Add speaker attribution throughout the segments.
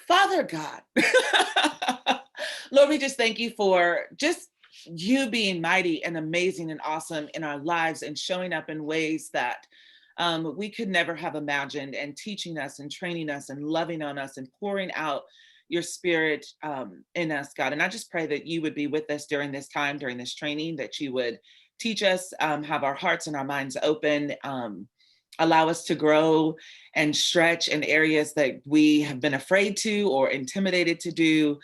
Speaker 1: Father God, Lord, we just thank you for just you being mighty and amazing and awesome in our lives and showing up in ways that we could never have imagined, and teaching us and training us and loving on us and pouring out your spirit in us, God. And I just pray that you would be with us during this time, during this training, that you would teach us, have our hearts and our minds open, allow us to grow and stretch in areas that we have been afraid to or intimidated to do.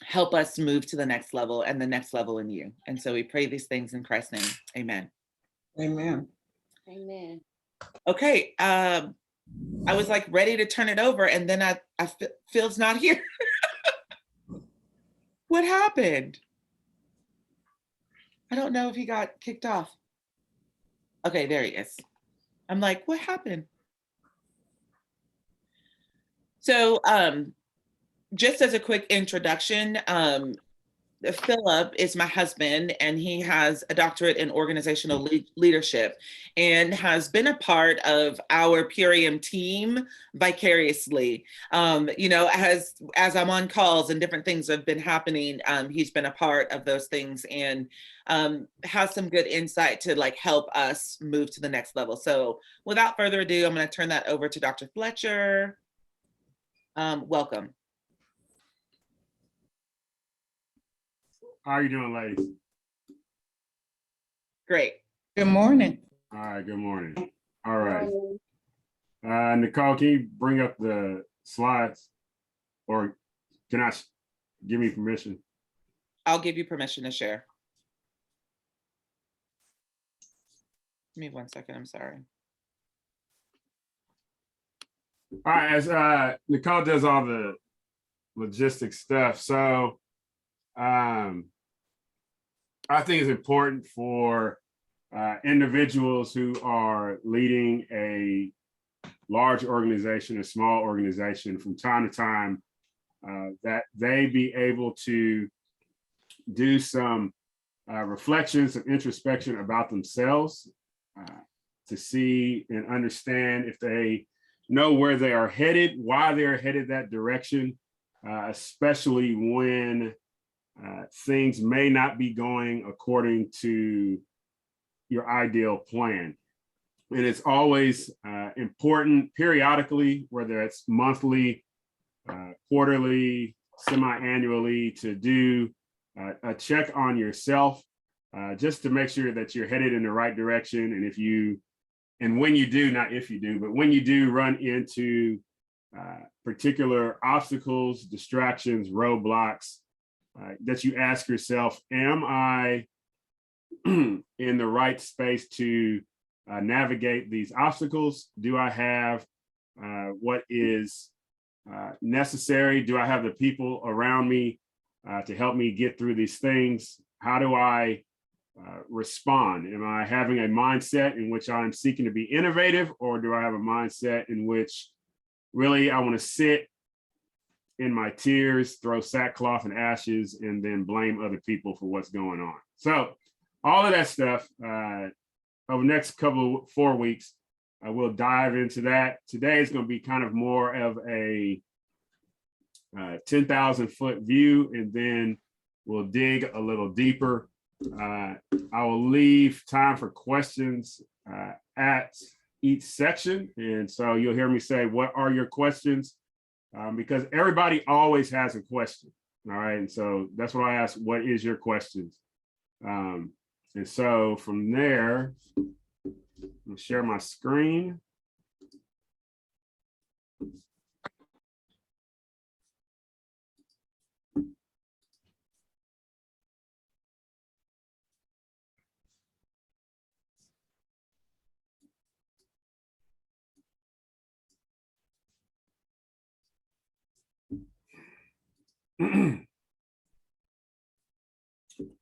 Speaker 1: Help us move to the next level and the next level in you. And so we pray these things in Christ's name. Amen.
Speaker 2: Amen.
Speaker 3: Amen.
Speaker 1: Okay. I was like ready to turn it over, and then Phil's not here. What happened? I don't know if he got kicked off. Okay, there he is. I'm like, what happened? So just as a quick introduction, Phillip is my husband, and he has a doctorate in organizational leadership and has been a part of our Purium team vicariously. As I'm on calls and different things have been happening, he's been a part of those things and has some good insight to like help us move to the next level. So without further ado, I'm going to turn that over to Dr. Fletcher. Welcome.
Speaker 4: How are you doing, ladies?
Speaker 1: Great.
Speaker 2: Good morning.
Speaker 4: All right, good morning. All right. Nicole, can you bring up the slides? Or can I give me permission?
Speaker 1: I'll give you permission to share. Give me 1 second, I'm sorry.
Speaker 4: All right, as Nicole does all the logistics stuff, so I think it's important for individuals who are leading a large organization, a small organization, from time to time, that they be able to do some reflections, some introspection about themselves, to see and understand if they know where they are headed, why they're headed that direction, especially when things may not be going according to your ideal plan. And it's always important periodically, whether it's monthly, quarterly, semi-annually, to do a check on yourself, just to make sure that you're headed in the right direction. And when you do, not if you do, but when you do run into particular obstacles, distractions, roadblocks, that you ask yourself, am I in the right space to navigate these obstacles? Do I have what is necessary? Do I have the people around me to help me get through these things? How do I respond? Am I having a mindset in which I'm seeking to be innovative, or do I have a mindset in which really I want to sit in my tears, throw sackcloth and ashes, and then blame other people for what's going on? So all of that stuff, over the next 4 weeks, we'll dive into that. Today is going to be kind of more of a 10,000 foot view, and then we'll dig a little deeper. I will leave time for questions at each section. And so you'll hear me say, what are your questions? Because everybody always has a question. All right. And so that's what I ask. What is your questions? And so from there, I'll share my screen.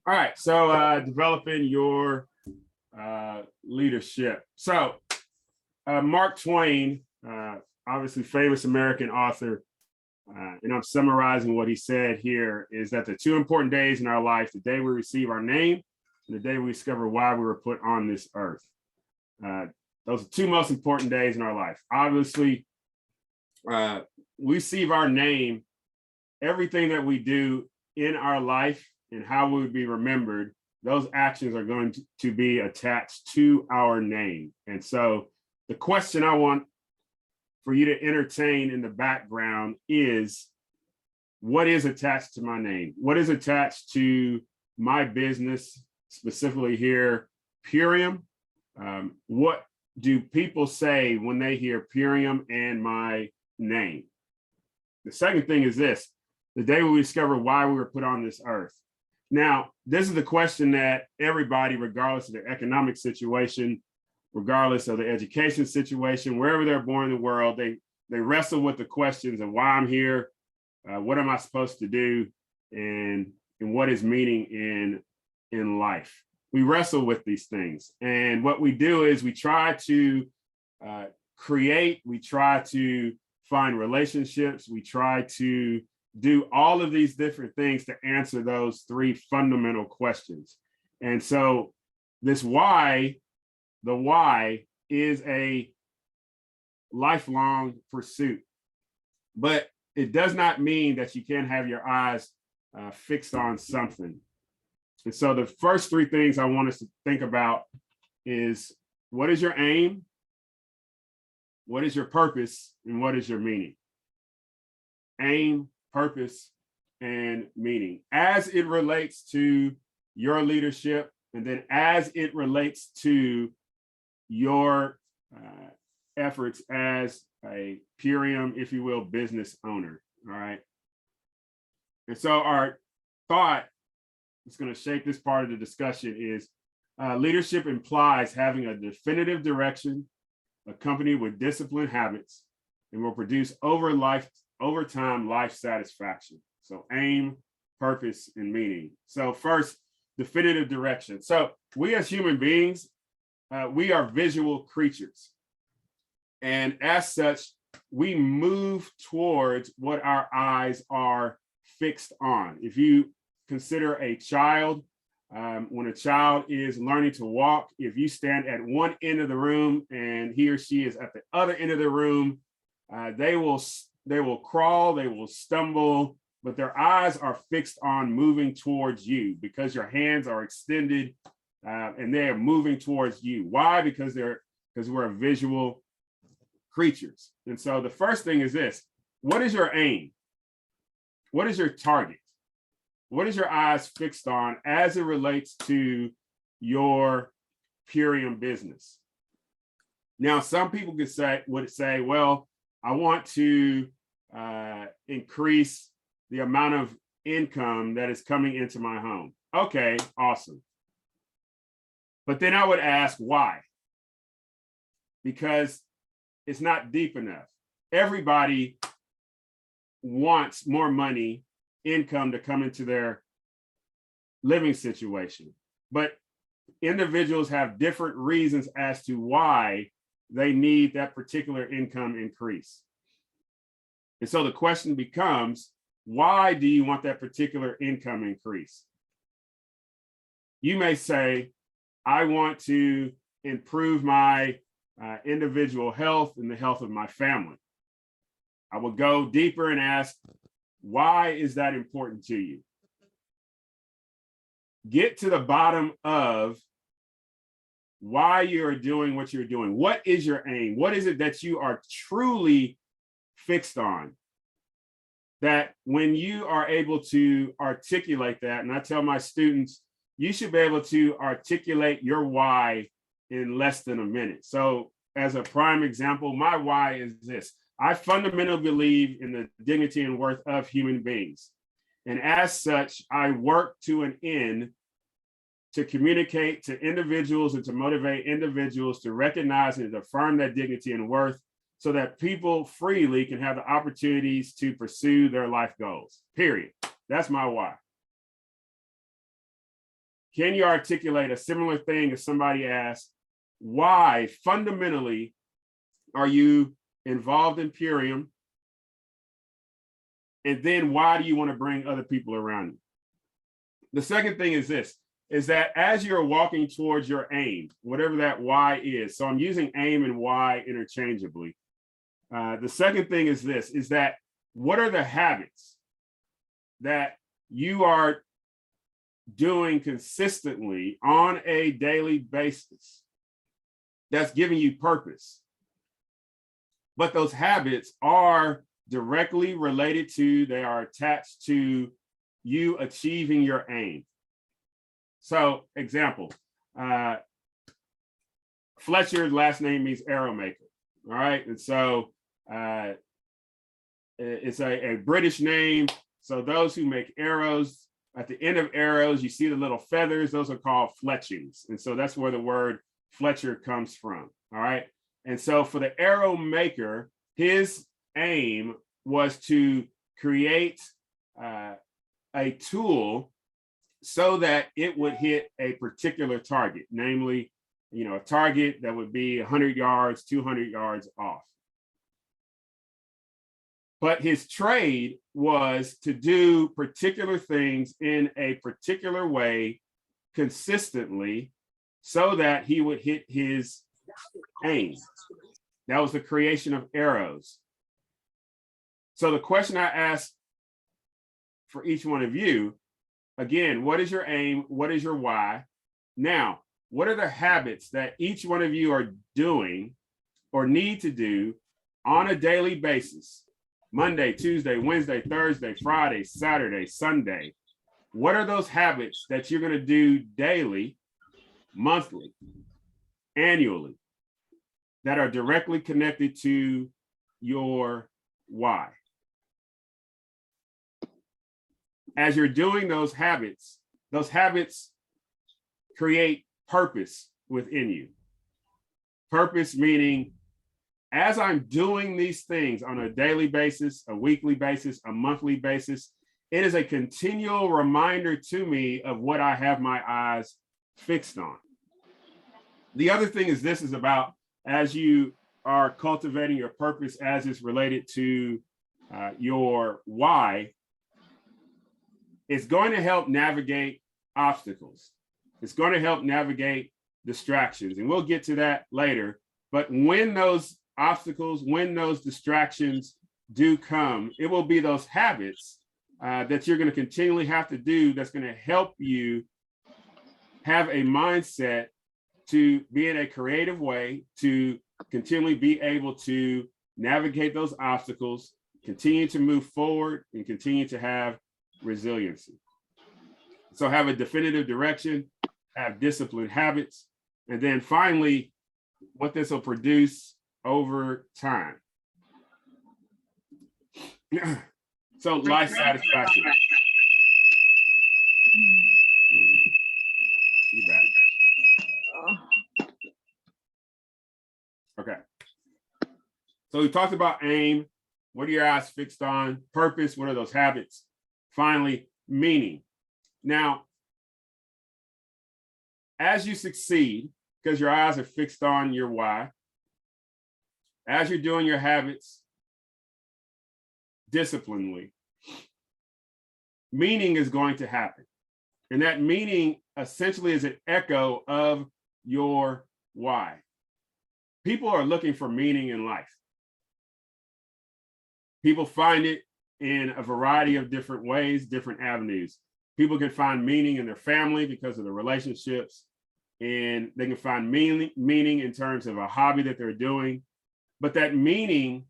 Speaker 4: All right, so developing your leadership. So Mark Twain, obviously famous American author, and I'm summarizing what he said here, is that the two important days in our life, the day we receive our name and the day we discover why we were put on this earth. Those are two most important days in our life. Obviously, we receive our name, everything that we do in our life and how we would be remembered, those actions are going to be attached to our name. And so the question I want for you to entertain in the background is, what is attached to my name? What is attached to my business, specifically here, Purium? What do people say when they hear Purium and my name? The second thing is this: the day we discover why we were put on this earth. Now, this is the question that everybody, regardless of their economic situation, regardless of the education situation, wherever they're born in the world, they wrestle with the questions of why I'm here, what am I supposed to do, and what is meaning in life. We wrestle with these things. And what we do is we try to create, we try to find relationships, we try to do all of these different things to answer those three fundamental questions. And so this why, the why, is a lifelong pursuit, but it does not mean that you can't have your eyes fixed on something. And so the first three things I want us to think about is, what is your aim? What is your purpose? And what is your meaning? Aim, purpose, and meaning as it relates to your leadership, and then as it relates to your efforts as a Purium, if you will, business owner. All right. And so our thought that's going to shape this part of the discussion is, leadership implies having a definitive direction, accompanied with disciplined habits, and will produce over time life satisfaction. So aim, purpose, and meaning. So first, definitive direction. So we as human beings, we are visual creatures. And as such, we move towards what our eyes are fixed on. If you consider a child, when a child is learning to walk, if you stand at one end of the room and he or she is at the other end of the room, they will crawl, they will stumble, but their eyes are fixed on moving towards you because your hands are extended and they are moving towards you. Why? Because we're visual creatures. And so the first thing is this: what is your aim? What is your target? What is your eyes fixed on as it relates to your Purium business? Now, some people would say, well, I want to increase the amount of income that is coming into my home. Okay, awesome. But then I would ask why? Because it's not deep enough. Everybody wants more money, income to come into their living situation, but individuals have different reasons as to why they need that particular income increase. And so the question becomes, why do you want that particular income increase? You may say, I want to improve my individual health and the health of my family. I will go deeper and ask, why is that important to you? Get to the bottom of why you're doing what you're doing. What is your aim? What is it that you are truly fixed on? That when you are able to articulate that, and I tell my students, you should be able to articulate your why in less than a minute. So as a prime example, my why is this: I fundamentally believe in the dignity and worth of human beings. And as such, I work to an end to communicate to individuals and to motivate individuals to recognize and affirm that dignity and worth, so that people freely can have the opportunities to pursue their life goals, period. That's my why. Can you articulate a similar thing if somebody asks, why fundamentally are you involved in Purium? And then why do you want to bring other people around you? The second thing is this, is that as you're walking towards your aim, whatever that why is, so I'm using aim and why interchangeably. The second thing is this, is that what are the habits that you are doing consistently on a daily basis that's giving you purpose? But those habits are directly related to, they are attached to you achieving your aim. So, example, Fletcher's last name means arrow maker. All right. And so it's a British name. So those who make arrows, at the end of arrows, you see the little feathers, those are called fletchings. And so that's where the word Fletcher comes from. All right. And so for the arrow maker, his aim was to create a tool so that it would hit a particular target, namely, a target that would be 100 yards, 200 yards off. But his trade was to do particular things in a particular way consistently so that he would hit his aim. That was the creation of arrows. So the question I ask for each one of you, again, what is your aim? What is your why? Now, what are the habits that each one of you are doing or need to do on a daily basis? Monday, Tuesday, Wednesday, Thursday, Friday, Saturday, Sunday. What are those habits that you're going to do daily, monthly, annually, that are directly connected to your why? As you're doing those habits create purpose within you. Purpose meaning, as I'm doing these things on a daily basis, a weekly basis, a monthly basis, it is a continual reminder to me of what I have my eyes fixed on. The other thing is, this is about, as you are cultivating your purpose as it's related to your why, it's going to help navigate obstacles. It's going to help navigate distractions. And we'll get to that later. But when those obstacles, when those distractions do come, it will be those habits that you're going to continually have to do that's going to help you have a mindset to be in a creative way, to continually be able to navigate those obstacles, continue to move forward, and continue to have resiliency. So have a definitive direction, have disciplined habits, and then finally, what this will produce over time. So life satisfaction. Feedback. Okay. So we talked about aim. What are your eyes fixed on? Purpose. What are those habits? Finally, meaning. Now, as you succeed, because your eyes are fixed on your why, as you're doing your habits disciplinedly, meaning is going to happen. And that meaning essentially is an echo of your why. People are looking for meaning in life. People find it in a variety of different ways, different avenues. People can find meaning in their family because of the relationships, and they can find meaning in terms of a hobby that they're doing. But that meaning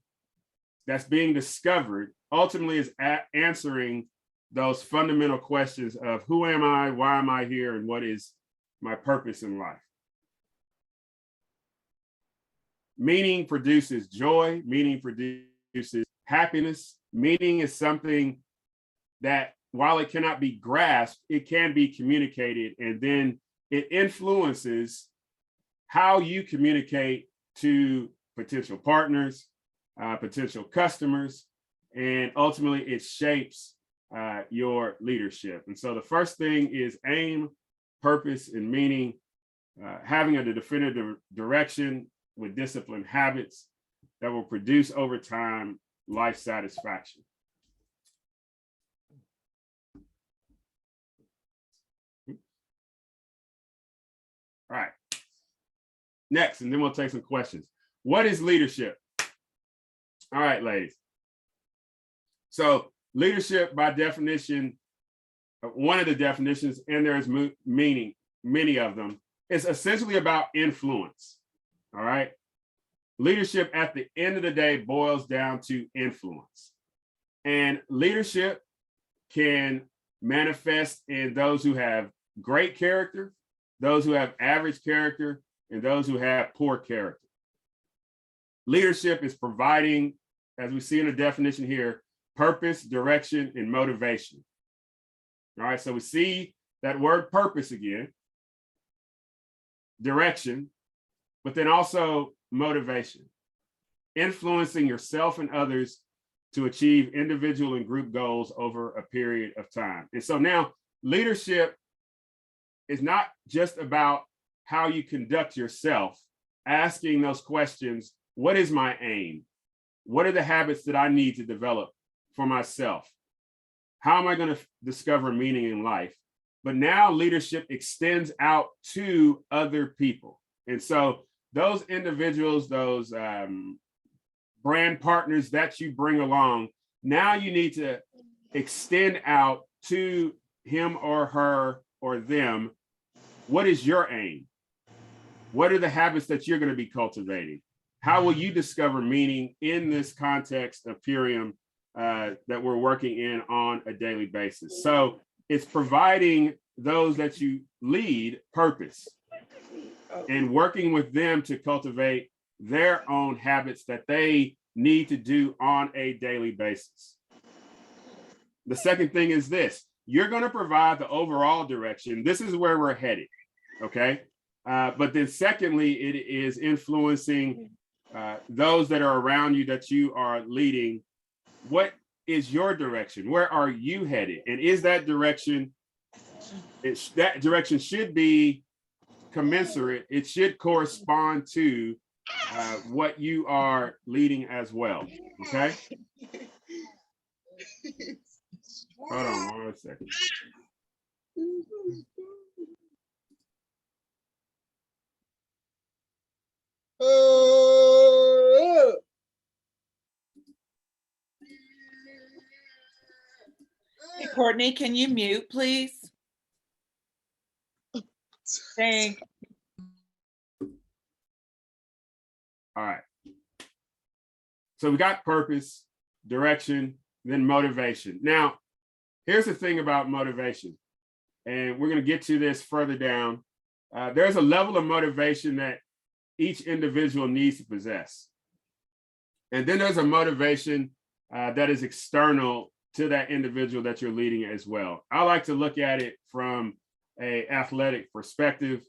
Speaker 4: that's being discovered ultimately is answering those fundamental questions of who am I, why am I here, and what is my purpose in life. Meaning produces joy, meaning produces happiness. Meaning is something that, while it cannot be grasped, it can be communicated, and then it influences how you communicate to potential partners, potential customers, and ultimately it shapes your leadership. And so the first thing is aim, purpose, and meaning, having a definitive direction with disciplined habits that will produce over time life satisfaction. All right. Next, and then we'll take some questions. What is leadership? All right, ladies. So leadership, by definition, one of the definitions, and there's meaning, many of them, is essentially about influence. All right. Leadership at the end of the day boils down to influence. And leadership can manifest in those who have great character, those who have average character, and those who have poor character. Leadership is providing, as we see in the definition here, purpose, direction, and motivation. All right, so we see that word purpose again, direction, but then also motivation, influencing yourself and others to achieve individual and group goals over a period of time. And so now leadership is not just about how you conduct yourself, asking those questions. What is my aim? What are the habits that I need to develop for myself? How am I going to discover meaning in life? But now leadership extends out to other people. And so those individuals, those brand partners that you bring along, now you need to extend out to him or her or them. What is your aim? What are the habits that you're going to be cultivating? How will you discover meaning in this context of Purium that we're working in on a daily basis? So it's providing those that you lead purpose and working with them to cultivate their own habits that they need to do on a daily basis. The second thing is this: you're going to provide the overall direction. This is where we're headed, okay? But then secondly, it is influencing those that are around you that you are leading. What is your direction? Where are you headed? And is that direction, that direction should be commensurate. It should correspond to what you are leading as well, okay? Hold on 1 second.
Speaker 1: Hey, Courtney, can you mute, please? Thanks.
Speaker 4: All right. So we got purpose, direction, then motivation. Now, here's the thing about motivation, and we're going to get to this further down. There's a level of motivation that each individual needs to possess. And then there's a motivation that is external to that individual that you're leading as well. I like to look at it from an athletic perspective.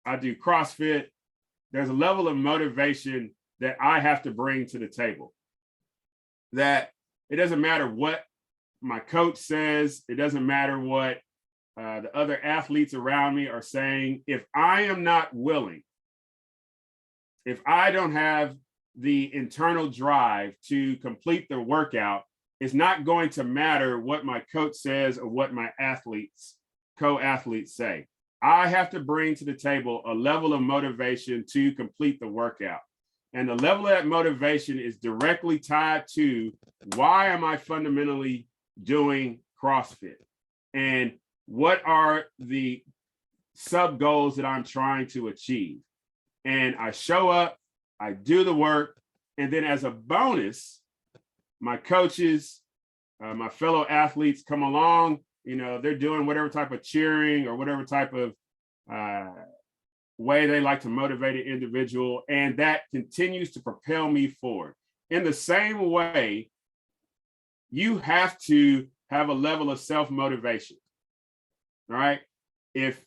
Speaker 4: I do CrossFit. There's a level of motivation that I have to bring to the table. That it doesn't matter what my coach says. It doesn't matter what the other athletes around me are saying. If I am not willing, if I don't have the internal drive to complete the workout, it's not going to matter what my coach says or what my co-athletes say. I have to bring to the table a level of motivation to complete the workout. And the level of that motivation is directly tied to why am I fundamentally doing CrossFit? And what are the sub goals that I'm trying to achieve? And I show up, I do the work, and then as a bonus, my coaches, my fellow athletes come along, you know, they're doing whatever type of cheering or whatever type of way they like to motivate an individual, and that continues to propel me forward. In the same way, you have to have a level of self-motivation, all right? If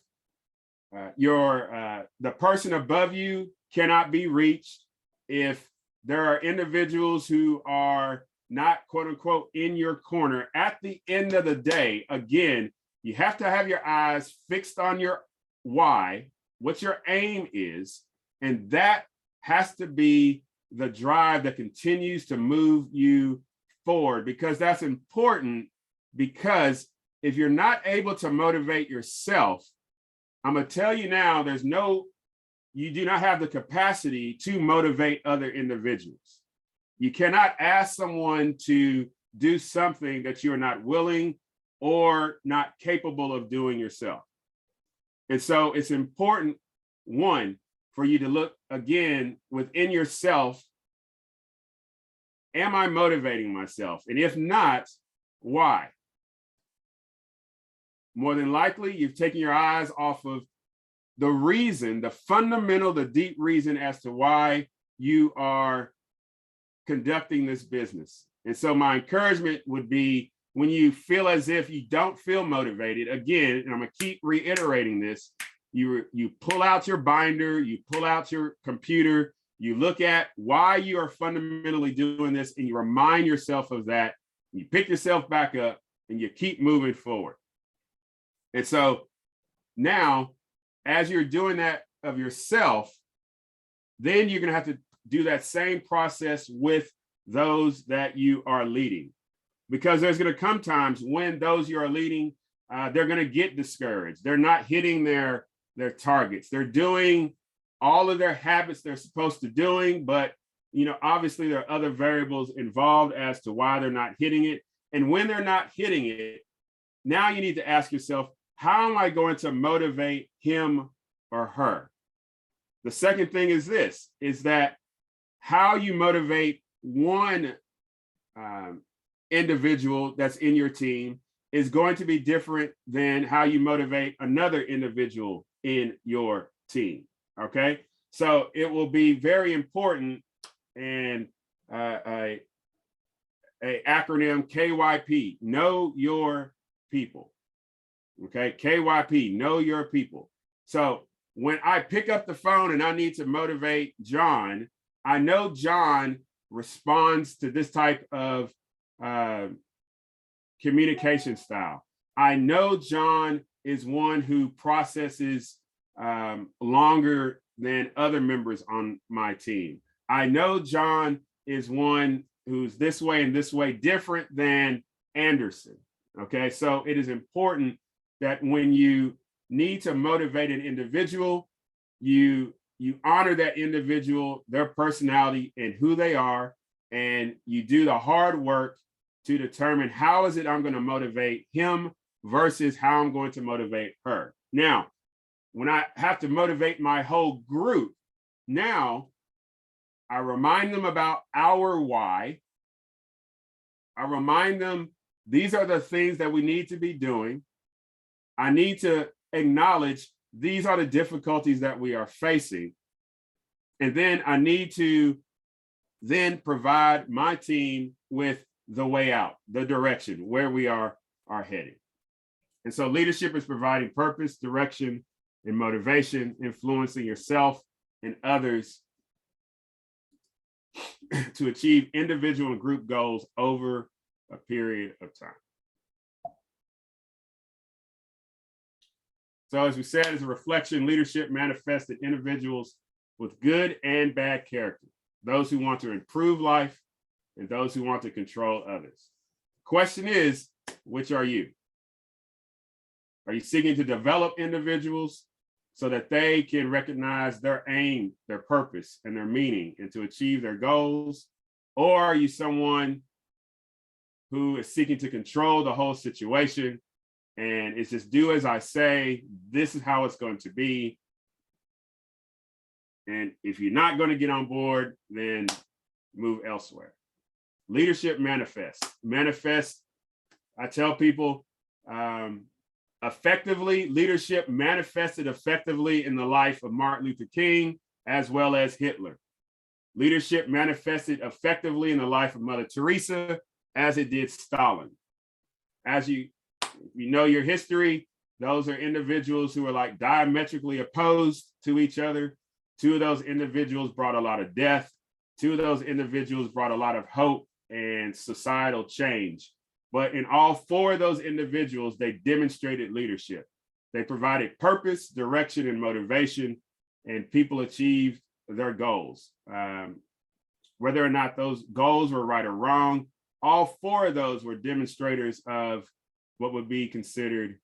Speaker 4: the person above you cannot be reached, if there are individuals who are not quote unquote in your corner, at the end of the day, again, you have to have your eyes fixed on your why, what your aim is, and that has to be the drive that continues to move you forward, because that's important. Because if you're not able to motivate yourself, I'm going to tell you now, you do not have the capacity to motivate other individuals. You cannot ask someone to do something that you're not willing or not capable of doing yourself. And so it's important, one, for you to look again within yourself. Am I motivating myself? And if not, why? More than likely, you've taken your eyes off of the reason, the fundamental, the deep reason as to why you are conducting this business. And so my encouragement would be, when you feel as if you don't feel motivated, again, and I'm gonna keep reiterating this, you pull out your binder, you pull out your computer, you look at why you are fundamentally doing this, and you remind yourself of that. You pick yourself back up and you keep moving forward. And so now, as you're doing that of yourself, then you're going to have to do that same process with those that you are leading, because there's going to come times when those you are leading, they're going to get discouraged. They're not hitting their targets. They're doing all of their habits they're supposed to doing, but obviously there are other variables involved as to why they're not hitting it. And when they're not hitting it, now you need to ask yourself, how am I going to motivate him or her? The second thing is this, is that how you motivate one individual that's in your team is going to be different than how you motivate another individual in your team. Okay, so it will be very important, and a acronym KYP, know your people. Okay, KYP, know your people. So when I pick up the phone and I need to motivate John, I know John responds to this type of communication style. I know John is one who processes longer than other members on my team. I know John is one who's this way and this way, different than Anderson. Okay, so it is important that when you need to motivate an individual, you honor that individual, their personality and who they are, and you do the hard work to determine how is it I'm going to motivate him versus how I'm going to motivate her. Now, when I have to motivate my whole group, now I remind them about our why. I remind them these are the things that we need to be doing. I need to acknowledge these are the difficulties that we are facing. And then I need to then provide my team with the way out, the direction, where we are heading. And so leadership is providing purpose, direction, and motivation, influencing yourself and others to achieve individual and group goals over a period of time. So as we said, as a reflection, leadership manifested individuals with good and bad character, those who want to improve life and those who want to control others. Question is, which are you? Are you seeking to develop individuals so that they can recognize their aim, their purpose, and their meaning, and to achieve their goals? Or are you someone who is seeking to control the whole situation and it's just do as I say, this is how it's going to be. And if you're not going to get on board, then move elsewhere. Leadership manifests. I tell people, effectively, leadership manifested effectively in the life of Martin Luther King, as well as Hitler. Leadership manifested effectively in the life of Mother Teresa, as it did Stalin. As you know your history, those are individuals who are like diametrically opposed to each other. Two of those individuals brought a lot of death. Two of those individuals brought a lot of hope and societal change. But in all four of those individuals, they demonstrated leadership. They provided purpose, direction, and motivation, and people achieved their goals. Whether or not those goals were right or wrong, all four of those were demonstrators of what would be considered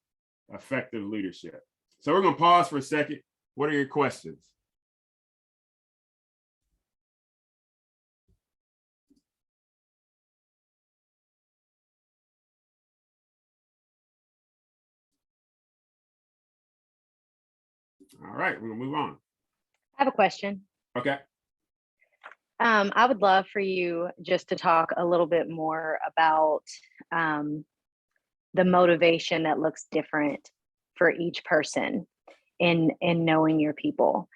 Speaker 4: effective leadership. So we're going to pause for a second. What are your questions? All right, we're gonna move on.
Speaker 3: I have a question.
Speaker 4: Okay.
Speaker 3: I would love for you just to talk a little bit more about the motivation that looks different for each person in knowing your people.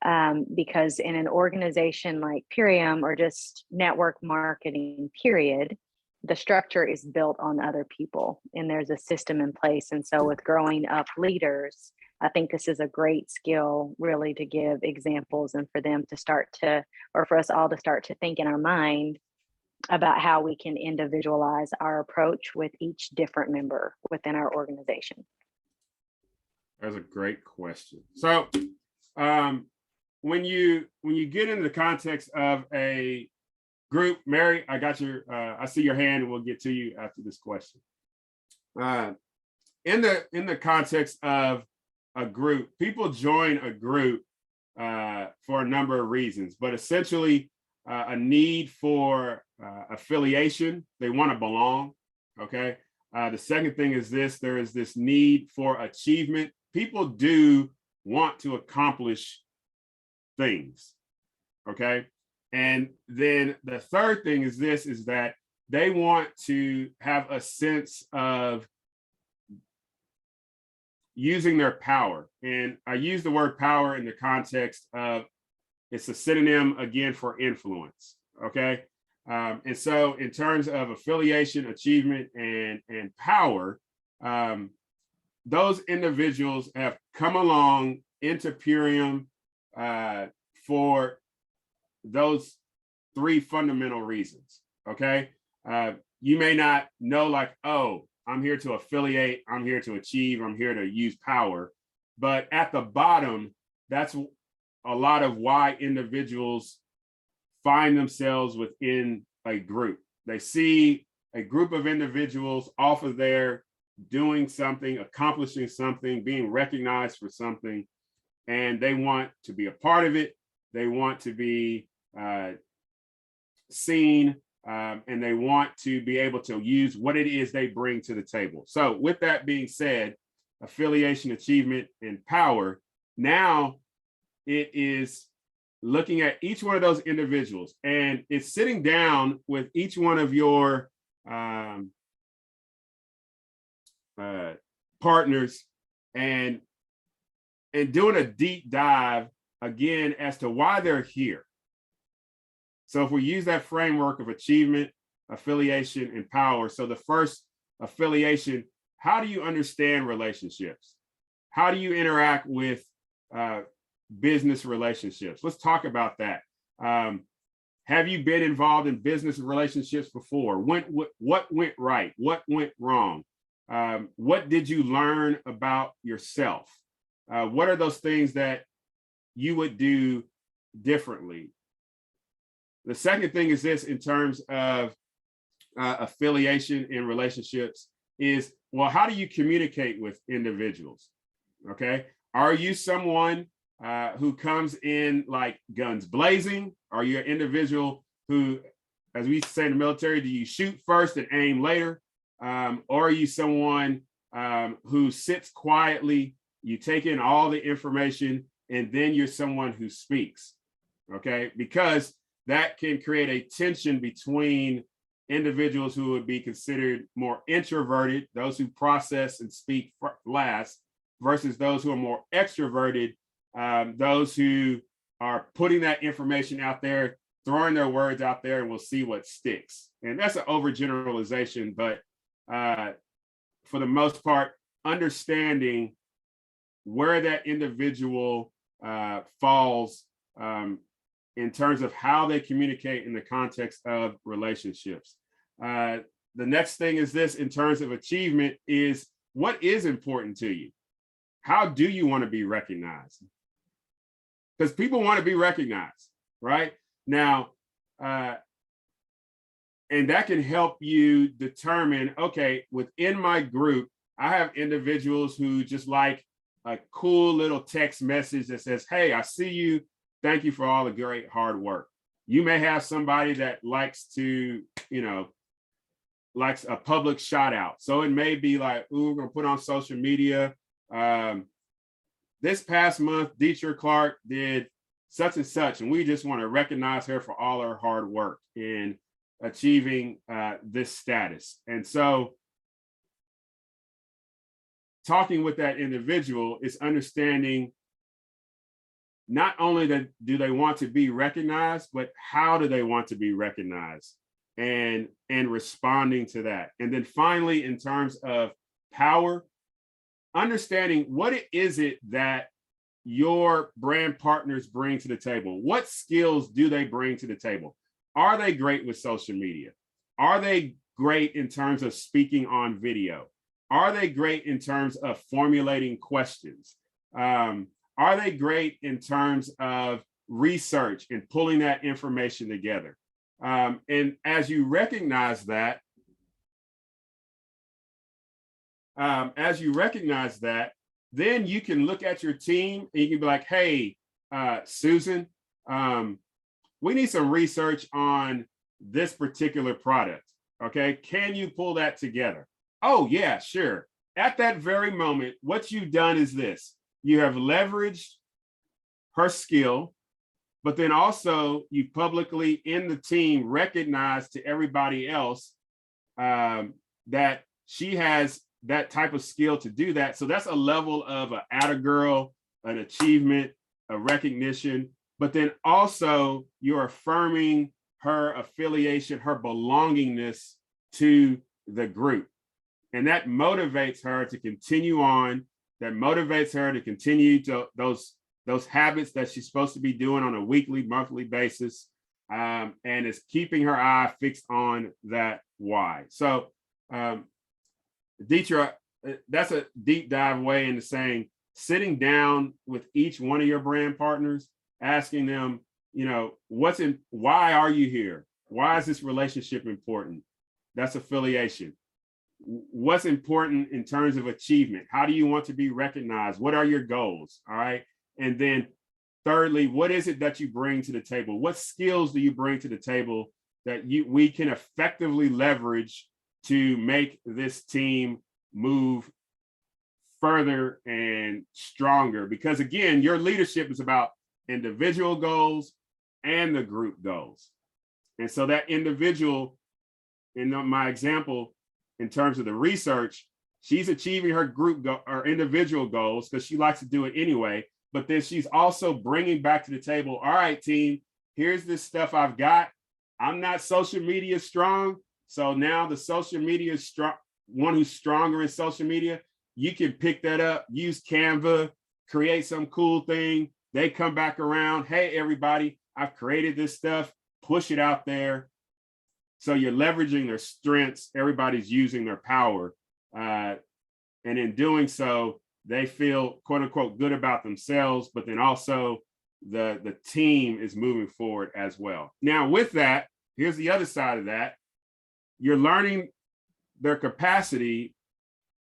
Speaker 3: Because in an organization like Purium or just network marketing, period, the structure is built on other people and there's a system in place. And so with growing up leaders, I think this is a great skill really to give examples and for them to start to, or for us all to start to think in our mind about how we can individualize our approach with each different member within our organization.
Speaker 4: That's a great question. So when you get into the context of a group, Mary, I got your I see your hand and we'll get to you after this question. In the context of a group, people join a group for a number of reasons, but essentially a need for affiliation. They want to belong. Okay. The second thing is this: there is this need for achievement. People do want to accomplish things. Okay. And then the third thing is this: is that they want to have a sense of using their power. And I use the word power in the context of it's a synonym again for influence. Okay. And so in terms of affiliation, achievement, and power, those individuals have come along into Purium for those three fundamental reasons. Okay. You may not know, like, oh, I'm here to affiliate, I'm here to achieve, I'm here to use power. But at the bottom, that's a lot of why individuals find themselves within a group. They see a group of individuals off of there doing something, accomplishing something, being recognized for something, and they want to be a part of it. They want to be seen, and they want to be able to use what it is they bring to the table. So with that being said, affiliation, achievement, and power, now it is looking at each one of those individuals, and it's sitting down with each one of your partners and doing a deep dive again as to why they're here. So if we use that framework of achievement, affiliation, and power. So the first, affiliation, how do you understand relationships? How do you interact with business relationships? Let's talk about that. Have you been involved in business relationships before? What went right? What went wrong? What did you learn about yourself? What are those things that you would do differently? The second thing is this, in terms of affiliation in relationships, is, well, how do you communicate with individuals? Okay. Are you someone who comes in like guns blazing? Are you an individual who, as we say in the military, do you shoot first and aim later? Or are you someone who sits quietly, you take in all the information, and then you're someone who speaks? Okay. Because that can create a tension between individuals who would be considered more introverted, those who process and speak last, versus those who are more extroverted, those who are putting that information out there, throwing their words out there, and we'll see what sticks. And that's an overgeneralization, but for the most part, understanding where that individual falls in terms of how they communicate in the context of relationships. The next thing is this, in terms of achievement, is what is important to you? How do you want to be recognized? Because people want to be recognized, right? Now, and that can help you determine, okay, within my group, I have individuals who just like a cool little text message that says, hey, I see you. Thank you for all the great hard work. You may have somebody that likes to, likes a public shout out. So it may be like, ooh, we're gonna put on social media. this past month, Deetra Clark did such and such, and we just want to recognize her for all her hard work in achieving this status. And so talking with that individual is understanding not only that do they want to be recognized, but how do they want to be recognized, and responding to that. And then finally, in terms of power, understanding what it is that your brand partners bring to the table. What skills do they bring to the table? Are they great with social media? Are they great in terms of speaking on video? Are they great in terms of formulating questions? Are they great in terms of research and pulling that information together? And as you recognize that, then you can look at your team and you can be like, hey, Susan, we need some research on this particular product. Okay, can you pull that together? Oh, yeah, sure. At that very moment, what you've done is this. You have leveraged her skill, but then also you publicly in the team recognize to everybody else that she has that type of skill to do that. So that's a level of an atta girl, an achievement, a recognition, but then also you're affirming her affiliation, her belongingness to the group. And that motivates her to continue on, that motivates her to continue to those habits that she's supposed to be doing on a weekly, monthly basis, and is keeping her eye fixed on that why. So Deetra, that's a deep dive way into saying, sitting down with each one of your brand partners, asking them, why are you here? Why is this relationship important? That's affiliation. What's important in terms of achievement? How do you want to be recognized? What are your goals? All right. And then thirdly, what is it that you bring to the table? What skills do you bring to the table that we can effectively leverage to make this team move further and stronger? Because again, your leadership is about individual goals and the group goals. And so that individual, in my example, in terms of the research, she's achieving her or individual goals because she likes to do it anyway. But then she's also bringing back to the table, all right, team, here's this stuff I've got. I'm not social media strong. So now the social media one who's stronger in social media, you can pick that up, use Canva, create some cool thing. They come back around. Hey, everybody, I've created this stuff, push it out there. So you're leveraging their strengths. Everybody's using their power. And in doing so, they feel, quote unquote, good about themselves, but then also the team is moving forward as well. Now, with that, here's the other side of that. You're learning their capacity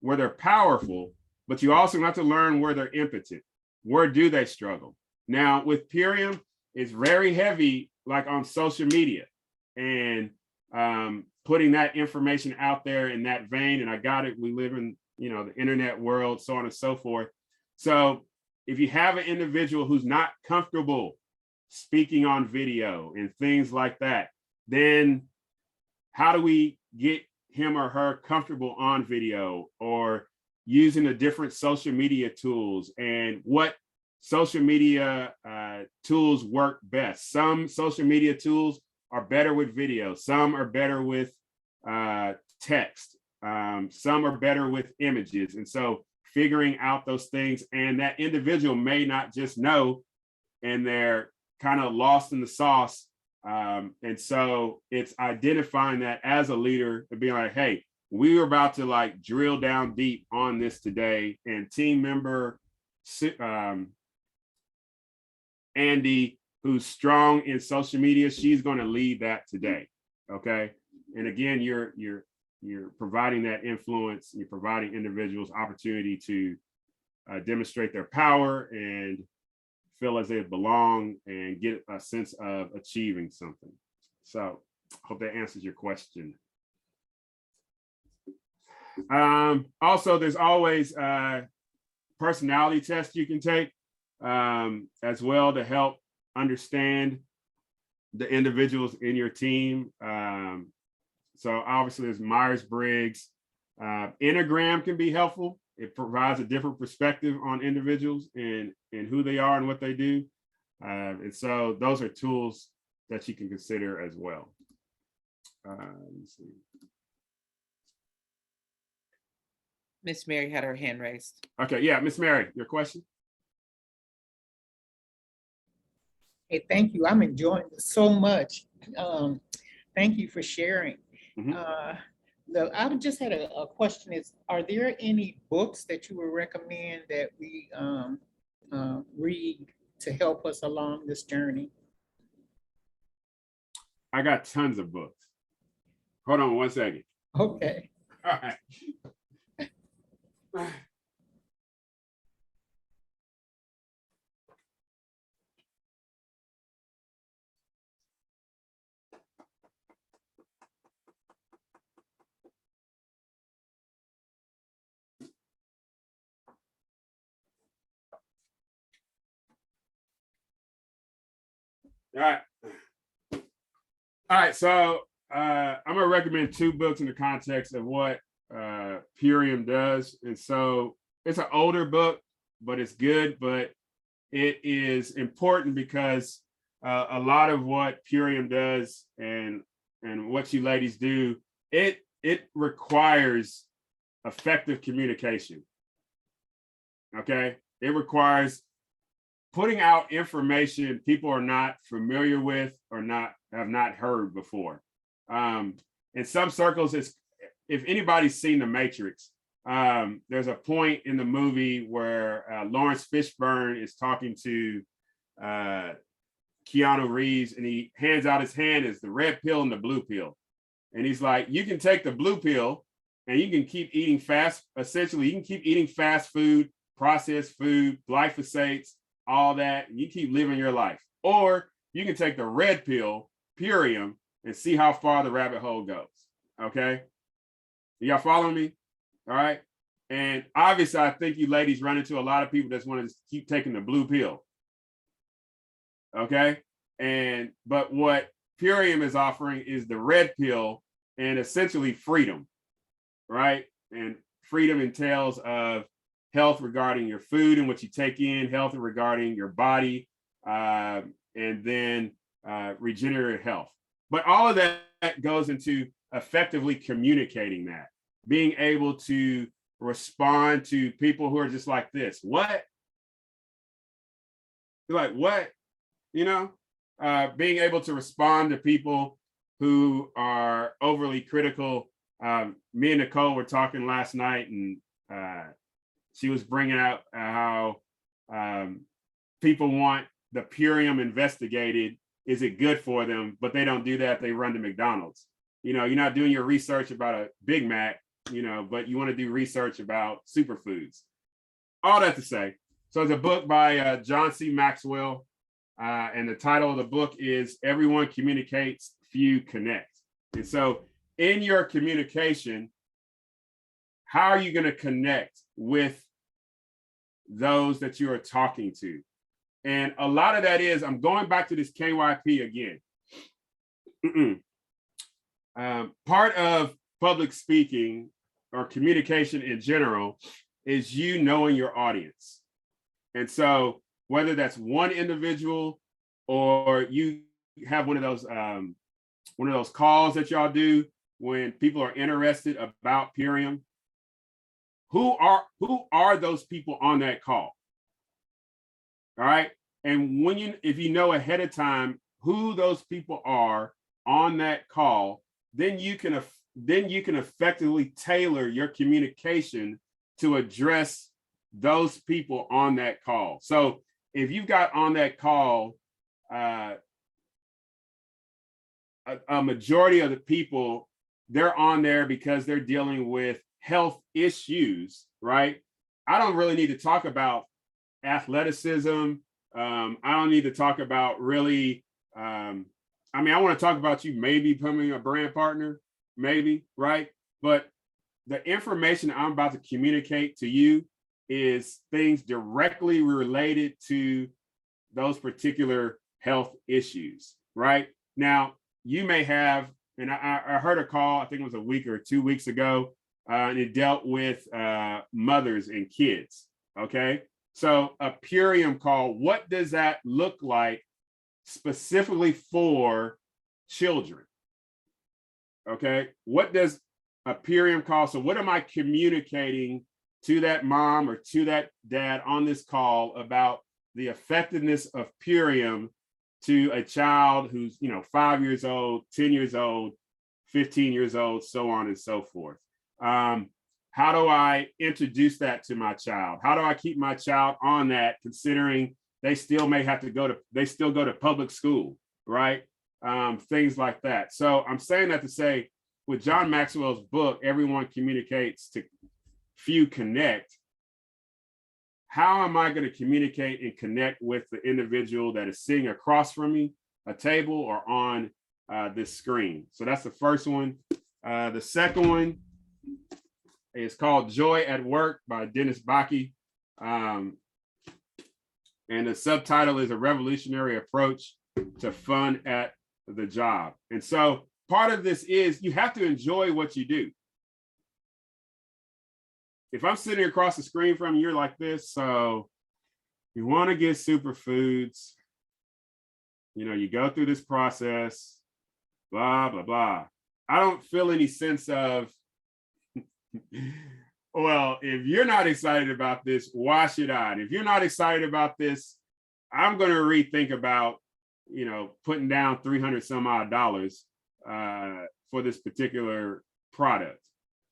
Speaker 4: where they're powerful, but you also have to learn where they're impotent. Where do they struggle? Now, with Purium, it's very heavy, like on social media and putting that information out there in that vein. And I got it. We live in, the internet world, so on and so forth. So if you have an individual who's not comfortable speaking on video and things like that, then how do we get him or her comfortable on video or using the different social media tools, and what social media tools work best? Some social media tools are better with video. Some are better with text. Some are better with images. And so figuring out those things, and that individual may not just know, and they're kind of lost in the sauce. And so it's identifying that as a leader and being like, hey, we are about to like drill down deep on this today. And team member Andy, who's strong in social media, she's going to lead that today. Okay. And again, you're providing that influence. You're providing individuals opportunity to demonstrate their power and feel as they belong and get a sense of achieving something. So hope that answers your question. Also, there's always personality test you can take as well to help understand the individuals in your team. So obviously there's Myers-Briggs. Enneagram can be helpful. It provides a different perspective on individuals and who they are and what they do. And so those are tools that you can consider as well. Let's see.
Speaker 1: Miss Mary had her hand raised.
Speaker 4: Okay, yeah, Miss Mary, your question?
Speaker 2: Hey, thank you. I'm enjoying this so much. Thank you for sharing.
Speaker 4: Mhm.
Speaker 2: I just had a question is, are there any books that you would recommend that we read to help us along this journey?
Speaker 4: I got tons of books. Hold on one second.
Speaker 2: Okay.
Speaker 4: All right. All right. So I'm gonna recommend two books in the context of what Purium does. And so it's an older book, but it's good, but it is important because a lot of what Purium does and what you ladies do, it requires effective communication. Okay. It requires putting out information people are not familiar with or have not heard before. In some circles, it's, if anybody's seen The Matrix, there's a point in the movie where Lawrence Fishburne is talking to Keanu Reeves, and he hands out his hand as the red pill and the blue pill. And he's like, you can take the blue pill and you can keep eating essentially, you can keep eating fast food, processed food, glyphosates, all that, and you keep living your life. Or you can take the red pill, Purium, and see how far the rabbit hole goes. Okay? Y'all following me? All right. And obviously, I think you ladies run into a lot of people that want to keep taking the blue pill. Okay. But what Purium is offering is the red pill and essentially freedom, right? And freedom entails of health regarding your food and what you take in, health regarding your body, and then regenerative health. But all of that goes into effectively communicating that, being able to respond to people who are just like this. What? You're like, what? You know, being able to respond to people who are overly critical. Me and Nicole were talking last night, and she was bringing up how people want the Purium investigated. Is it good for them? But they don't do that. They run to McDonald's. You know, you're not doing your research about a Big Mac, you know, but you want to do research about superfoods. All that to say, so it's a book by John C. Maxwell, and the title of the book is Everyone Communicates, Few Connect. And so in your communication, how are you going to connect with those that you are talking to? And a lot of that is, I'm going back to this KYP again. Part of public speaking or communication in general is you knowing your audience. And so whether that's one individual or you have one of those calls that y'all do when people are interested about Purium, who are those people on that call? All right. And if you know ahead of time who those people are on that call, then you can effectively tailor your communication to address those people on that call. So if you've got on that call a majority of the people, they're on there because they're dealing with health issues, right? I don't really need to talk about athleticism. I don't need to talk about really, I want to talk about you maybe becoming a brand partner, maybe, right? But the information I'm about to communicate to you is things directly related to those particular health issues, right? Now, you may have, and I heard a call, I think it was a week or 2 weeks ago, and it dealt with mothers and kids, okay? So a Purium call, what does that look like specifically for children? Okay, what does a Purium call? So what am I communicating to that mom or to that dad on this call about the effectiveness of Purium to a child who's, 5 years old, 10 years old, 15 years old, so on and so forth? How do I introduce that to my child? How do I keep my child on that, considering they still may have to go to public school, right? Things like that. So I'm saying that to say, with John Maxwell's book, Everyone Communicates to Few Connect, how am I going to communicate and connect with the individual that is sitting across from me, a table, or on this screen? So that's the first one. The second one is called Joy at Work by Dennis Bakke. And the subtitle is A Revolutionary Approach to Fun at the Job. And so part of this is you have to enjoy what you do. If I'm sitting across the screen from you, you're like this. So you want to get superfoods, you go through this process, blah, blah, blah. I don't feel any sense of, well, if you're not excited about this, why should I? And if you're not excited about this, I'm going to rethink about, putting down $300 some odd for this particular product.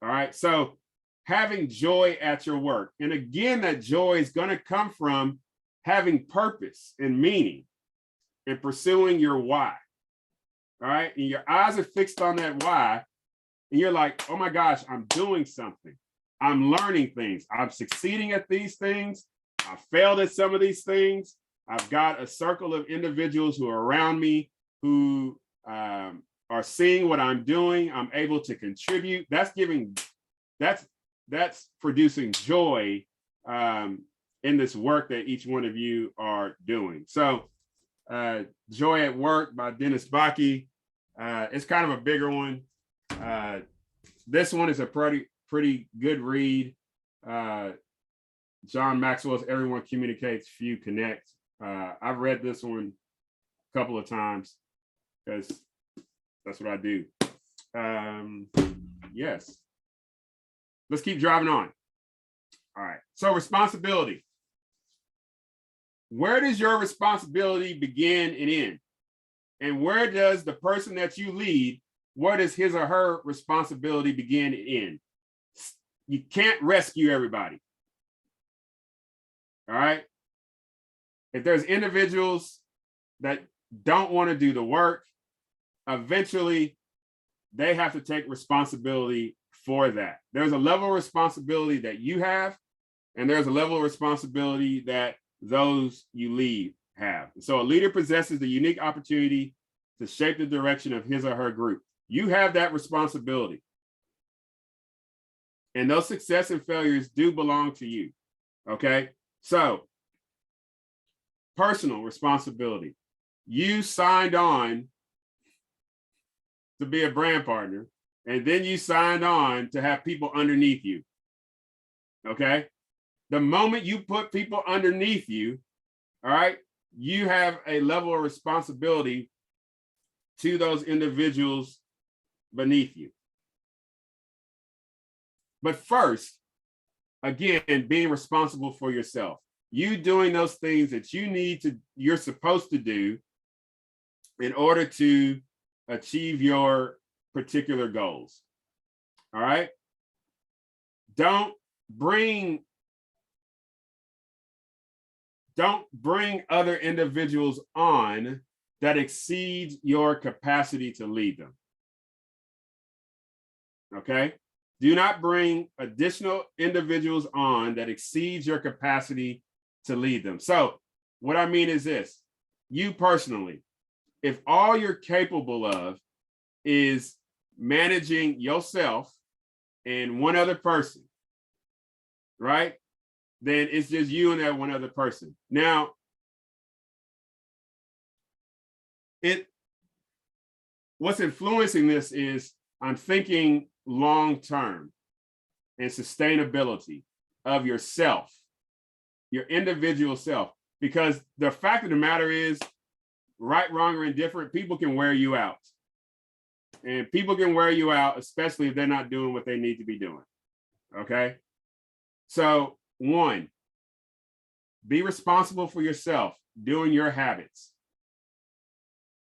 Speaker 4: All right. So having joy at your work. And again, that joy is going to come from having purpose and meaning and pursuing your why. All right. And your eyes are fixed on that why. And you're like, oh my gosh, I'm doing something. I'm learning things. I'm succeeding at these things. I failed at some of these things. I've got a circle of individuals who are around me who are seeing what I'm doing. I'm able to contribute. That's producing joy in this work that each one of you are doing. So Joy at Work by Dennis Bakke. It's kind of a bigger one. This one is a pretty good read. John Maxwell's Everyone Communicates, Few Connect. I've read this one a couple of times because that's what I do. Yes. Let's keep driving on. All right. So responsibility. Where does your responsibility begin and end? And where does the person that you lead, where does his or her responsibility begin and end? You can't rescue everybody. All right. If there's individuals that don't want to do the work, eventually they have to take responsibility for that. There's a level of responsibility that you have, and there's a level of responsibility that those you lead have. So a leader possesses the unique opportunity to shape the direction of his or her group. You have that responsibility. And those success and failures do belong to you. Okay. So personal responsibility. You signed on to be a brand partner, and then you signed on to have people underneath you. Okay. The moment you put people underneath you, all right, you have a level of responsibility to those individuals beneath you. But first, again, being responsible for yourself. You doing those things that you're supposed to do in order to achieve your particular goals. All right. Don't bring other individuals on that exceeds your capacity to lead them. Okay. Do not bring additional individuals on that exceeds your capacity to lead them. So what I mean is this: you personally, if all you're capable of is managing yourself and one other person, right? then it's just you and that one other person. Now, what's influencing this is I'm thinking long-term and sustainability of yourself, your individual self, because the fact of the matter is, right, wrong, or indifferent, people can wear you out. And people can wear you out, especially if they're not doing what they need to be doing. Okay. So, one, be responsible for yourself, doing your habits.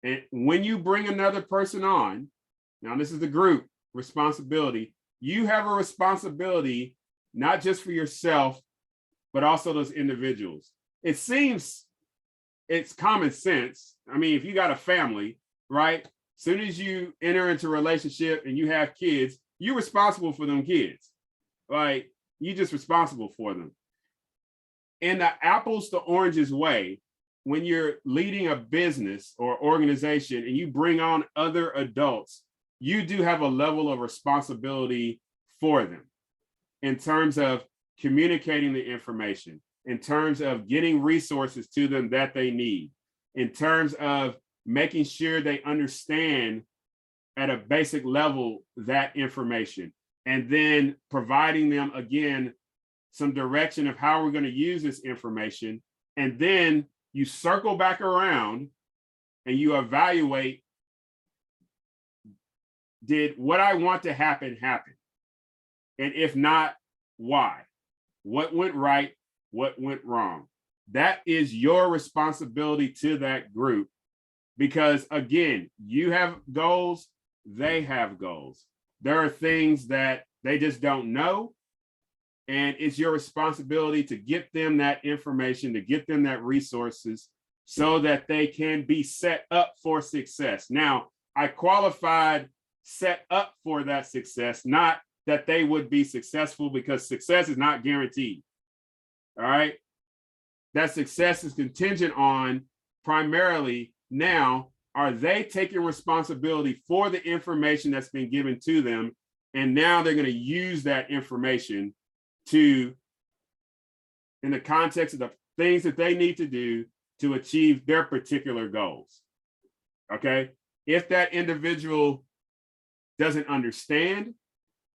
Speaker 4: And when you bring another person on, now this is the group responsibility, you have a responsibility, not just for yourself, but also those individuals. It seems it's common sense. I mean, if you got a family, right? As soon as you enter into a relationship and you have kids, you're responsible for them kids. Like, you're just responsible for them. In the apples to oranges way, when you're leading a business or organization and you bring on other adults, you do have a level of responsibility for them in terms of communicating the information, in terms of getting resources to them that they need, in terms of making sure they understand at a basic level that information, and then providing them, again, some direction of how we're going to use this information. And then you circle back around and you evaluate, did what I want to happen happen? And if not, why? What went right? What went wrong? That is your responsibility to that group, because again, you have goals, they have goals. There are things that they just don't know, and it's your responsibility to get them that information, to get them that resources so that they can be set up for success. Now, I qualified set up for that success, not that they would be successful, because success is not guaranteed. All right. That success is contingent on primarily, now, are they taking responsibility for the information that's been given to them? And now they're going to use that information in the context of the things that they need to do to achieve their particular goals. Okay. If that individual doesn't understand,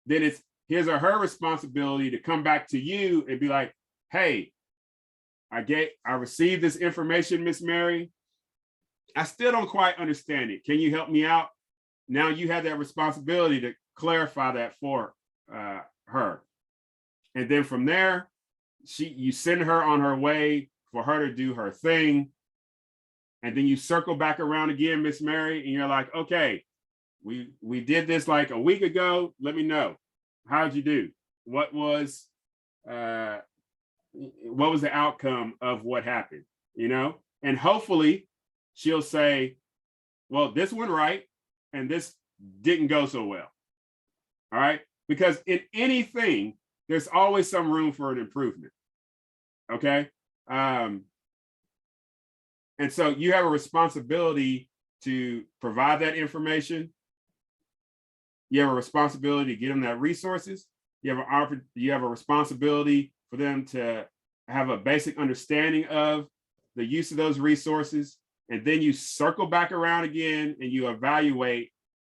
Speaker 4: then it's his or her responsibility to come back to you and be like, hey, I received this information, Miss Mary. I still don't quite understand it. Can you help me out? Now you have that responsibility to clarify that for her. And then from there, you send her on her way for her to do her thing. And then you circle back around again, Miss Mary, and you're like, okay, we did this like a week ago. Let me know. How'd you do? What was the outcome of what happened? And hopefully she'll say, well, this went right and this didn't go so well. All right. Because in anything, there's always some room for an improvement. Okay. And so you have a responsibility to provide that information. You have a responsibility to get them that resources. You have a responsibility for them to have a basic understanding of the use of those resources. And then you circle back around again and you evaluate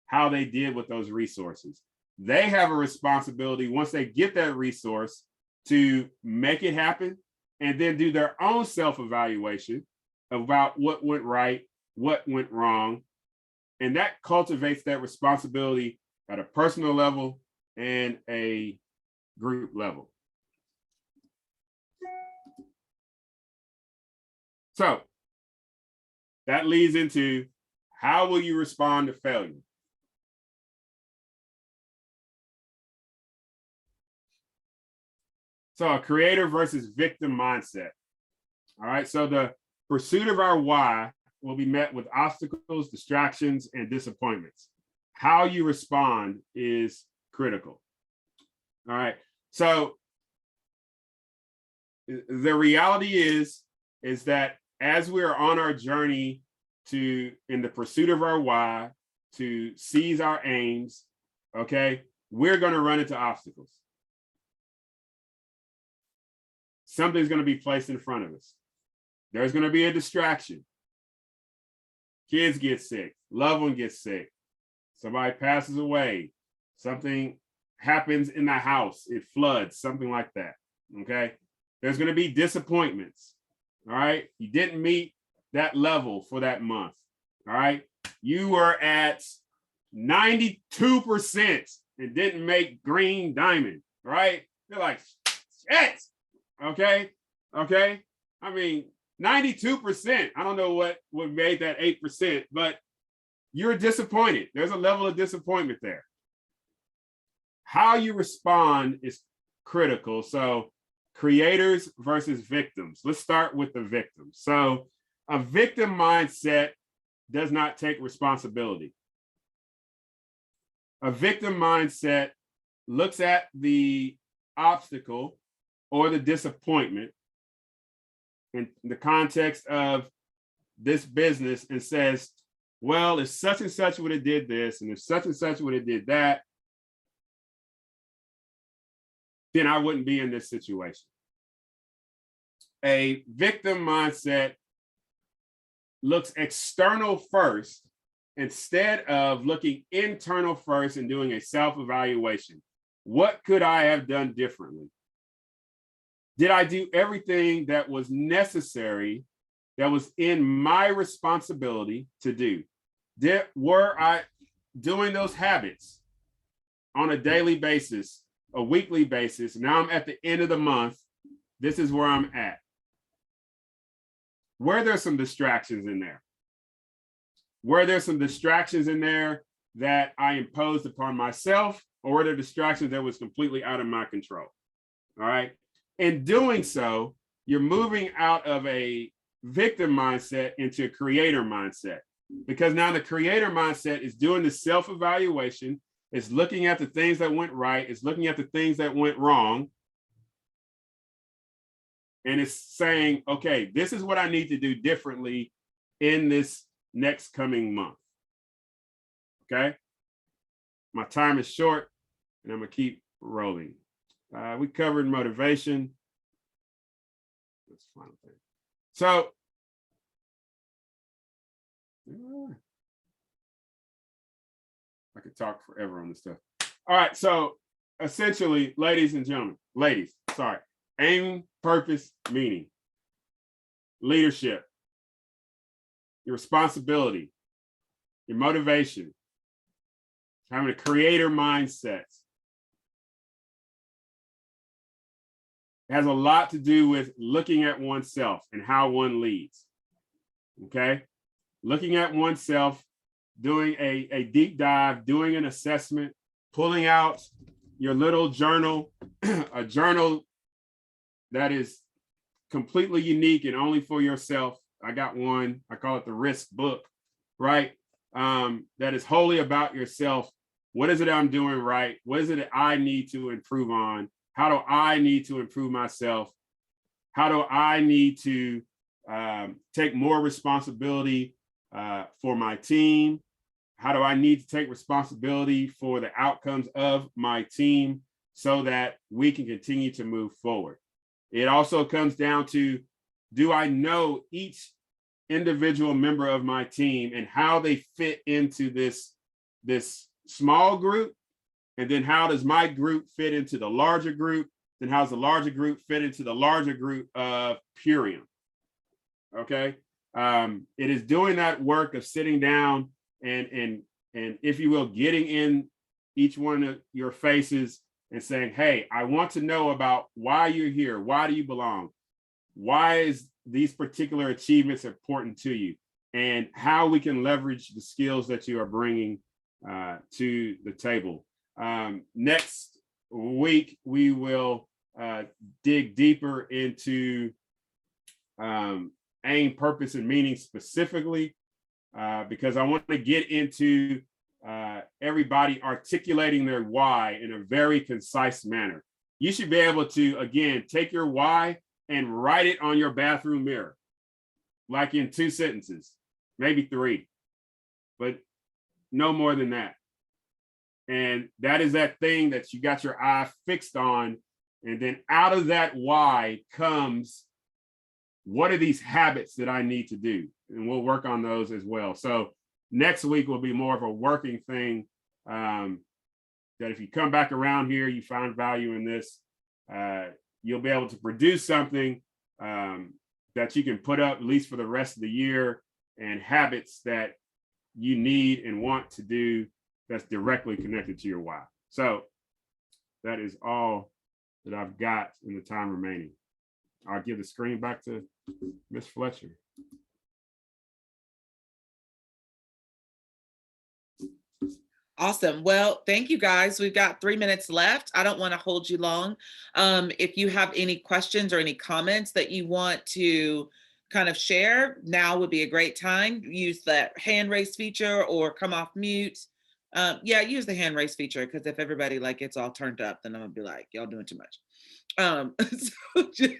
Speaker 4: how they did with those resources. They have a responsibility, once they get that resource, to make it happen and then do their own self-evaluation about what went right, what went wrong. And that cultivates that responsibility at a personal level and a group level. So that leads into, how will you respond to failure? So a creator versus victim mindset. All right, so the pursuit of our why will be met with obstacles, distractions, and disappointments. How you respond is critical. All right, so the reality is that as we are on our journey in the pursuit of our why, to seize our aims, okay, we're going to run into obstacles. something's going to be placed in front of us. There's going to be a distraction. Kids get sick, loved one gets sick, somebody passes away, something happens in the house, it floods, something like that. Okay. There's going to be disappointments. All right. You didn't meet that level for that month. All right. You were at 92% and didn't make green diamond. Right. You're like, shit. Okay. Okay. I mean, 92%. I don't know what made that 8%, but you're disappointed. There's a level of disappointment there. How you respond is critical. So creators versus victims. Let's start with the victims. So a victim mindset does not take responsibility. A victim mindset looks at the obstacle or the disappointment in the context of this business and says, well, if such and such would have did this, and if such and such would have did that, then I wouldn't be in this situation. A victim mindset looks external first instead of looking internal first and doing a self-evaluation. What could I have done differently? Did I do everything that was necessary, that was in my responsibility to do? Were I doing those habits on a daily basis, a weekly basis? Now I'm at the end of the month. This is where I'm at. Were there some distractions in there? Were there some distractions in there that I imposed upon myself, or were there distractions that was completely out of my control? All right. In doing so, you're moving out of a victim mindset into a creator mindset, because now the creator mindset is doing the self-evaluation, it's looking at the things that went right, it's looking at the things that went wrong, and it's saying, okay, this is what I need to do differently in this next coming month. Okay. My time is short and I'm gonna keep rolling. We covered motivation. That's the final thing. So, I could talk forever on this stuff. All right. So essentially, ladies and gentlemen, aim, purpose, meaning, leadership, your responsibility, your motivation, having a creator mindset. It has a lot to do with looking at oneself and how one leads. Okay. Looking at oneself, doing a deep dive, doing an assessment, pulling out your little journal, a journal that is completely unique and only for yourself. I got one, I call it the risk book, right? That is wholly about yourself. What is it I'm doing right? What is it that I need to improve on? How do I need to improve myself? How do I need to take more responsibility for my team? How do I need to take responsibility for the outcomes of my team so that we can continue to move forward? It also comes down to, do I know each individual member of my team and how they fit into this small group? And then how does my group fit into the larger group? Then how's the larger group fit into the larger group of Purium? Okay. It is doing that work of sitting down and if you will, getting in each one of your faces and saying, hey, I want to know about why you're here. Why do you belong? Why is these particular achievements important to you? And how we can leverage the skills that you are bringing to the table. Next week, we will dig deeper into aim, purpose, and meaning specifically, because I want to get into everybody articulating their why in a very concise manner. You should be able to, again, take your why and write it on your bathroom mirror, like in 2 sentences, maybe 3, but no more than that. And that is that thing that you got your eye fixed on And then out of that why comes, what are these habits that I need to do? And we'll work on those as well. So next week will be more of a working thing, that if you come back around here, you find value in this, you'll be able to produce something that you can put up at least for the rest of the year, and habits that you need and want to do that's directly connected to your why. So that is all that I've got in the time remaining. I'll give the screen back to Ms. Fletcher.
Speaker 1: Awesome. Well, thank you guys. We've got 3 minutes left. I don't want to hold you long. If you have any questions or any comments that you want to kind of share, now would be a great time. Use that hand raise feature or come off mute. Yeah, use the hand raise feature, because if everybody like gets all turned up, then I'm gonna be like, y'all doing too much. So just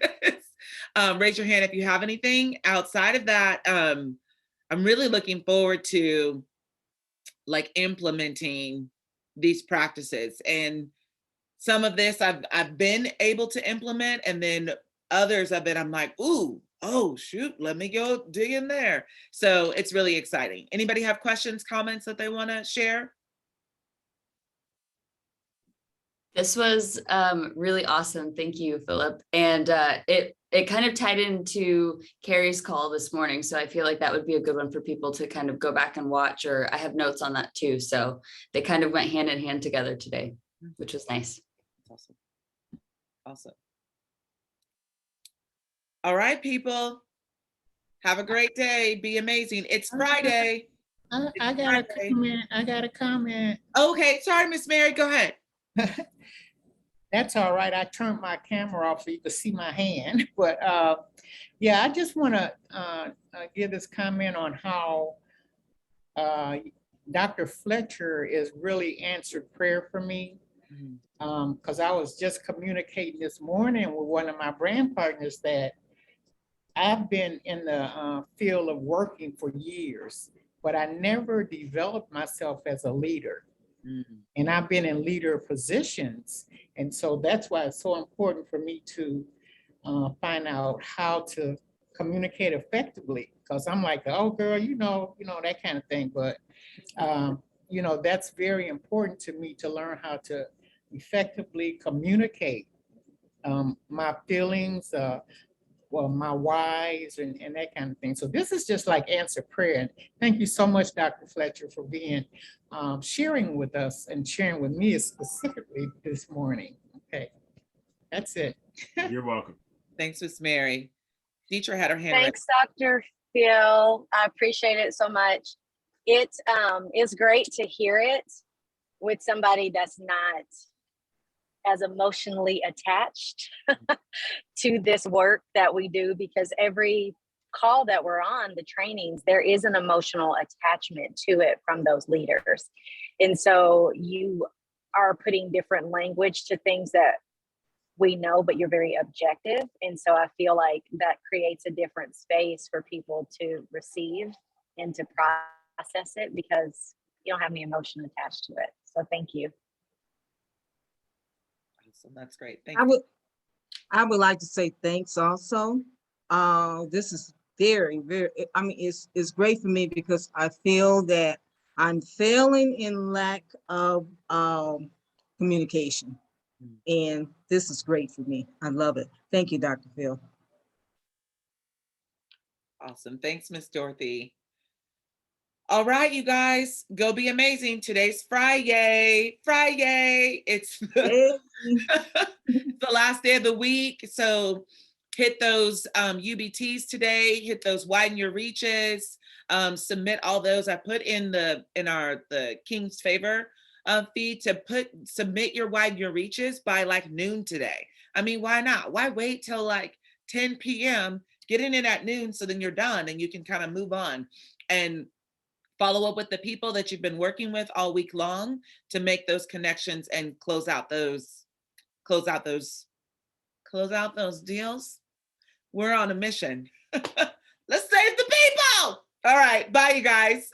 Speaker 1: raise your hand if you have anything. Outside of that, I'm really looking forward to like implementing these practices, and some of this I've been able to implement, and then others I'm like, ooh, oh shoot, let me go dig in there. So it's really exciting. Anybody have questions, comments that they want to share?
Speaker 5: This was really awesome. Thank you, Phillip. And it kind of tied into Carrie's call this morning. So I feel like that would be a good one for people to kind of go back and watch, or I have notes on that too. So they kind of went hand in hand together today, which was nice.
Speaker 1: Awesome. Awesome. All right, people. Have a great day. Be amazing. It's Friday.
Speaker 2: I got a comment. I got a comment.
Speaker 1: Okay, sorry, Miss Mary. Go ahead.
Speaker 2: That's all right. I turned my camera off so you could see my hand. But yeah, I just want to give this comment on how Dr. Fletcher is really answered prayer for me. Because I was just communicating this morning with one of my brand partners that I've been in the field of working for years, but I never developed myself as a leader. And I've been in leader positions. And so that's why it's so important for me to find out how to communicate effectively. Because I'm like, oh girl, you know, that kind of thing. But you know, that's very important to me to learn how to effectively communicate my feelings, well, my whys and that kind of thing. So this is just like answer prayer. And thank you so much, Dr. Fletcher, for being sharing with us and sharing with me specifically this morning. Okay, that's it.
Speaker 4: You're welcome.
Speaker 1: Thanks, Miss Mary. Teacher had her hand raised.
Speaker 3: Thanks, Dr. Phil. I appreciate it so much. It's great to hear it with somebody that's not as emotionally attached to this work that we do, because every call that we're on, the trainings, there is an emotional attachment to it from those leaders. And so you are putting different language to things that we know, but you're very objective. And so I feel like that creates a different space for people to receive and to process it, because you don't have any emotion attached to it. So thank you.
Speaker 1: Awesome. That's great. Thank you.
Speaker 6: I would like to say thanks also. This is very, I mean, it's great for me because I feel that I'm failing in lack of communication. And this is great for me. I love it. Thank you, Dr. Phil.
Speaker 1: Awesome. Thanks, Miss Dorothy. All right, you guys, go be amazing. Today's Friday. It's the last day of the week. So hit those UBTs today, hit those widen your reaches, submit all those. I put in the King's Favor feed to submit your widen your reaches by like noon today. I mean, why not? Why wait till like 10 p.m., get in it at noon, so then you're done and you can kind of move on and follow up with the people that you've been working with all week long to make those connections and close out those deals. We're on a mission. Let's save the people. All right. Bye, you guys.